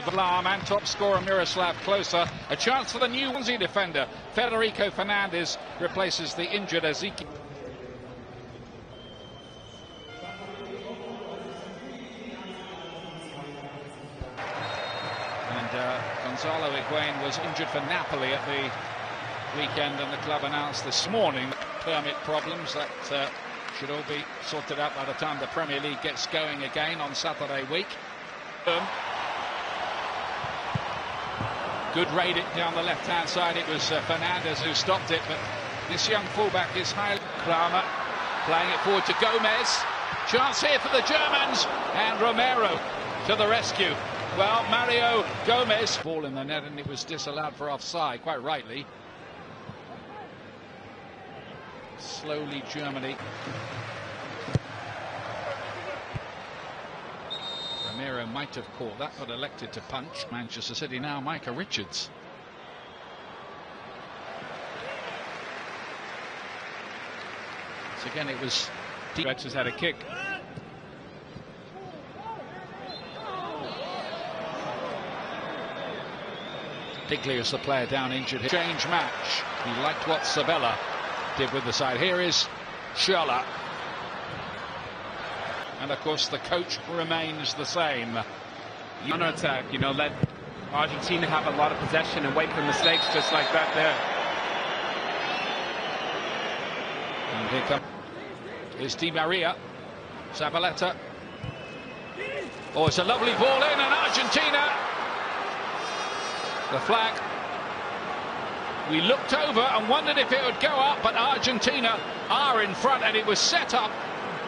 Alarm and top scorer Miroslav Klose. A chance for the new Swansea defender. Federico Fernandez replaces the injured Ezekiel. And Gonzalo Higuain was injured for Napoli at the weekend, and the club announced this morning permit problems that should all be sorted out by the time the Premier League gets going again on Saturday week. Good raid it down the left-hand side. It was Fernandez who stopped it, but this young fullback is highly... Kramer playing it forward to Gomez. Chance here for the Germans, and Romero to the rescue. Well, Mario Gomez... Ball in the net, and it was disallowed for offside, quite rightly. Slowly, Germany. Romero might have caught that, but elected to punch. Manchester City now, Micah Richards. So again, it was... Rex has had a kick. Diglius, the player down injured. Change match. He liked what Sabella did with the side. Here is Schürrle. And of course the coach remains the same. Counter attack, you know, let Argentina have a lot of possession and wait for mistakes just like that there. And here is Di Maria. Zabaleta. Oh, it's a lovely ball in, and Argentina. The flag. We looked over and wondered if it would go up, but Argentina are in front, and it was set up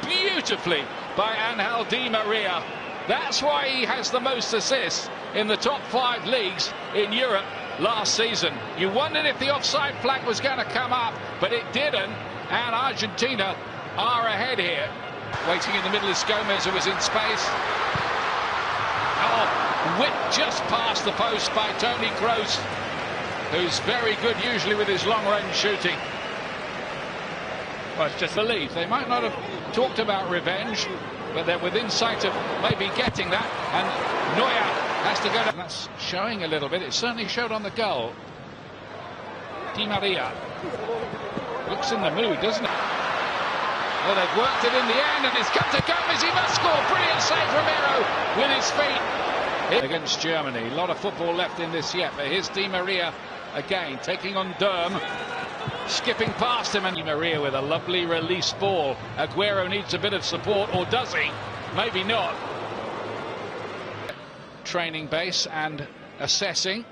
beautifully by Angel Di Maria. That's why he has the most assists in the top 5 leagues in Europe last season. You wondered if the offside flag was going to come up, but it didn't, and Argentina are ahead here. Waiting in the middle is Gomez, who was in space. Oh, whipped just past the post by Toni Kroos, who's very good usually with his long-range shooting. Well, it's just belief. They might not have talked about revenge, but they're within sight of maybe getting that, and Neuer has to go down. That's showing a little bit. It certainly showed on the goal. Di Maria looks in the mood, doesn't it? Well, they've worked it in the end, and it's come to Gomez. He must score. Brilliant save, Romero, with his feet. Against Germany. A lot of football left in this yet, but here's Di Maria again, taking on Durm. Skipping past him, and Di Maria with a lovely release ball. Aguero needs a bit of support, or does he? Maybe not. Training base and assessing.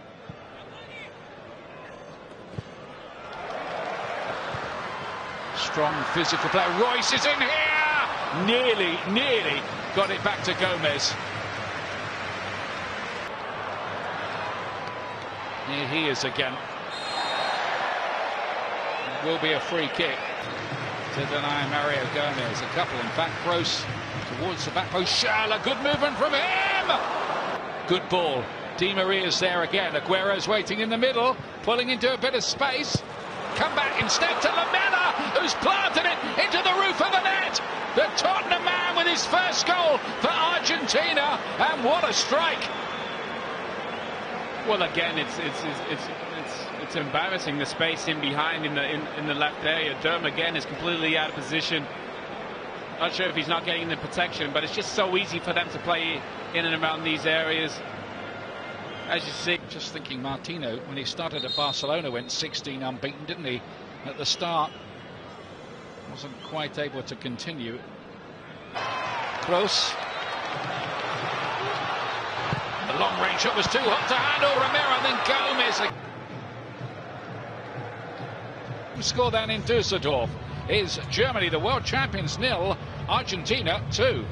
Strong physical play. Royce is in here! Nearly got it back to Gomez. Here he is again. Will be a free kick to deny Mario Gomez. A couple, in fact. Kroos towards the back post. Schürrle, good movement from him. Good ball. Di Maria's there again. Aguero's waiting in the middle, pulling into a bit of space. Come back instead to Lamela, who's planted it into the roof of the net. The Tottenham man with his first goal for Argentina, and what a strike! Well, again, it's embarrassing, the space in behind in the left area. Durm again is completely out of position. Not sure if he's not getting the protection, but it's just so easy for them to play in and around these areas. As you see, just thinking, Martino, when he started at Barcelona, went 16 unbeaten, didn't he? At the start, wasn't quite able to continue. Kroos. The long range shot was too hot to handle. Romero, then Gomez. Score then in Düsseldorf is Germany, the world champions, 0, Argentina 2.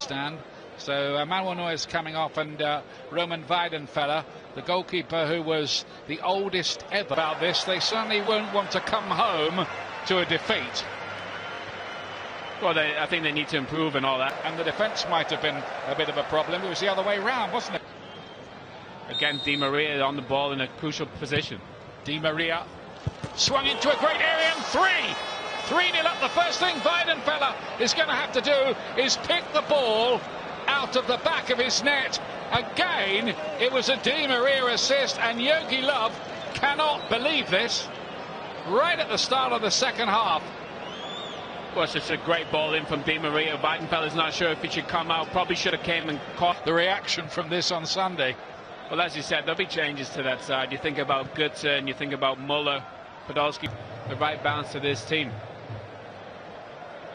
stand. So Manuel Neuer's coming off, and Roman Weidenfeller, the goalkeeper who was the oldest ever. About this, they certainly won't want to come home to a defeat. Well, I think they need to improve and all that. And the defence might have been a bit of a problem. It was the other way round, wasn't it? Again, Di Maria on the ball in a crucial position. Di Maria swung into a great area, and 3-0 up. The first thing Weidenfeller is going to have to do is pick the ball out of the back of his net. Again, it was a Di Maria assist, and Jogi Löw cannot believe this. Right at the start of the second half. Well, it's just a great ball in from Di Maria. Weidenfeller's not sure if he should come out. Probably should have came and caught. The reaction from this on Sunday. Well, as you said, there'll be changes to that side. You think about Götze and you think about Muller, Podolski, the right balance to this team.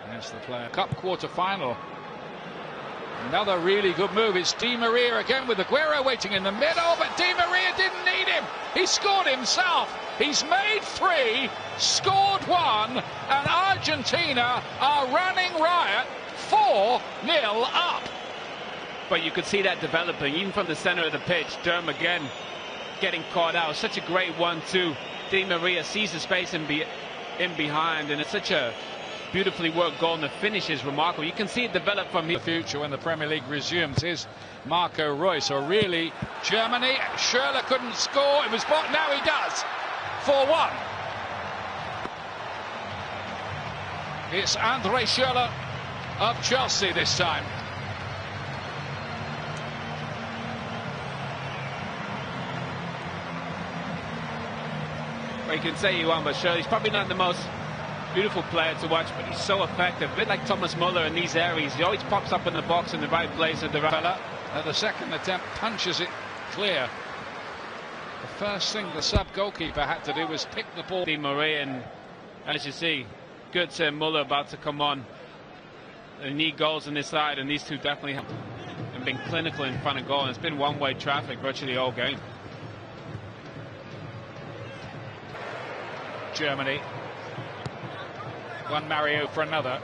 There's the player. Cup quarter-final. Another really good move. It's Di Maria again with Aguero waiting in the middle, but Di Maria didn't need him. He scored himself. He's made 3, scored 1, and Argentina are running riot, 4-0 up. But you could see that developing, even from the center of the pitch. Derm again getting caught out. Such a great 1-2. Di Maria sees the space in behind, and it's such a beautifully worked goal, and the finish is remarkable. You can see it develop from here. The future when the Premier League resumes. Here's Marco Reus. So really, Germany, Schürrle couldn't score. It was blocked. Now he does. 4-1. It's Andre Schürrle of Chelsea this time. Well, you can say you want, but Schürrle, he's probably not the most beautiful player to watch, but he's so effective. A bit like Thomas Muller in these areas. He always pops up in the box in the right place at the right. Fella, at the second attempt, punches it clear. The first thing the sub-goalkeeper had to do was pick the ball. Di Maria, and as you see, Götze and Muller about to come on. They need goals on this side, and these two definitely have been clinical in front of goal. And it's been one-way traffic virtually all game. Germany. One Mario for another.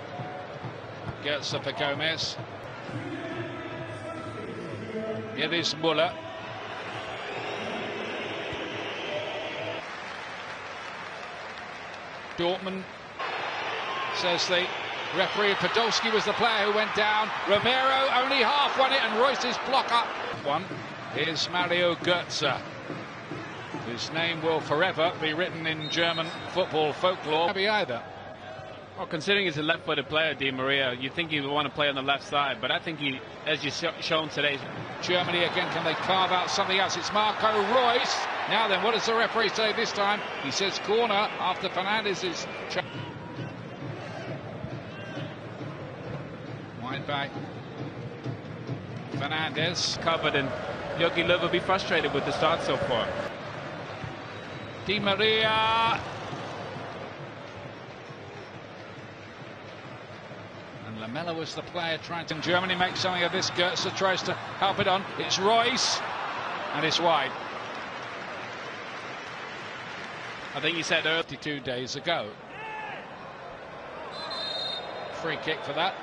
Götze for Gomez. It is Muller. Dortmund, says the referee. Podolski was the player who went down. Romero only half won it, and Reus's block up. One is Mario Götze, whose name will forever be written in German football folklore. Maybe either. Well, considering he's a left-footed player, Di Maria, you'd think he would want to play on the left side, but I think he, as you've shown today. Germany again, can they carve out something else? It's Marco Reus. Now then, what does the referee say this time? He says corner after Fernandez's. Wide back. Fernandez. Covered, and Jogi Löw will be frustrated with the start so far. Di Maria. And Lamela was the player trying to. Germany makes something of this. Götze tries to help it on. It's Reus, and it's wide. I think he said 52 days ago. Free kick for that.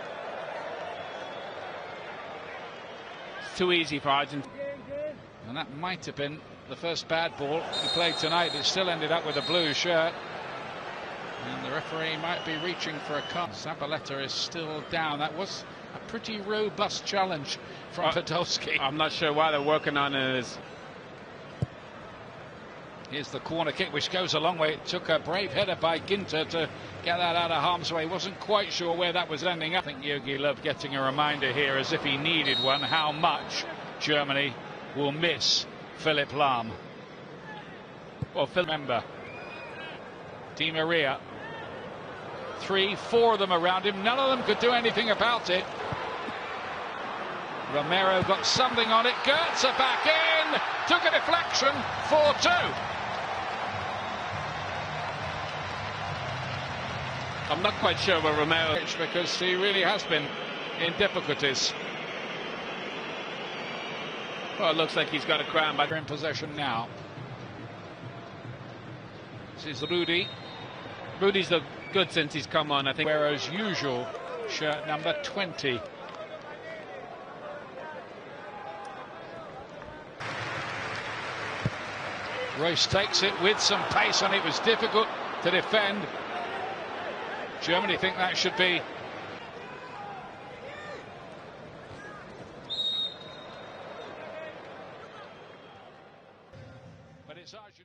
It's too easy for Argentina. And that might have been the first bad ball he played tonight. It still ended up with a blue shirt. And the referee might be reaching for a cut. Zabaleta is still down. That was a pretty robust challenge from Podolski. I'm not sure why they're working on it. Here's the corner kick, which goes a long way. It took a brave header by Ginter to get that out of harm's way. Wasn't quite sure where that was ending up. I think Jogi Löw getting a reminder here, as if he needed one, how much Germany will miss Philipp Lahm. Well, remember, Di Maria. 3, 4 of them around him. None of them could do anything about it. Romero got something on it. Götze back in. Took a deflection. 4-2. I'm not quite sure where Romero, because he really has been in difficulties. Well, it looks like he's got a crown back in possession now. This is Rudy. Rudy's looked good since he's come on, I think. Aguero's usual shirt, number 20. Royce takes it with some pace on it. It was difficult to defend. Germany think that should be. But it's Argentina.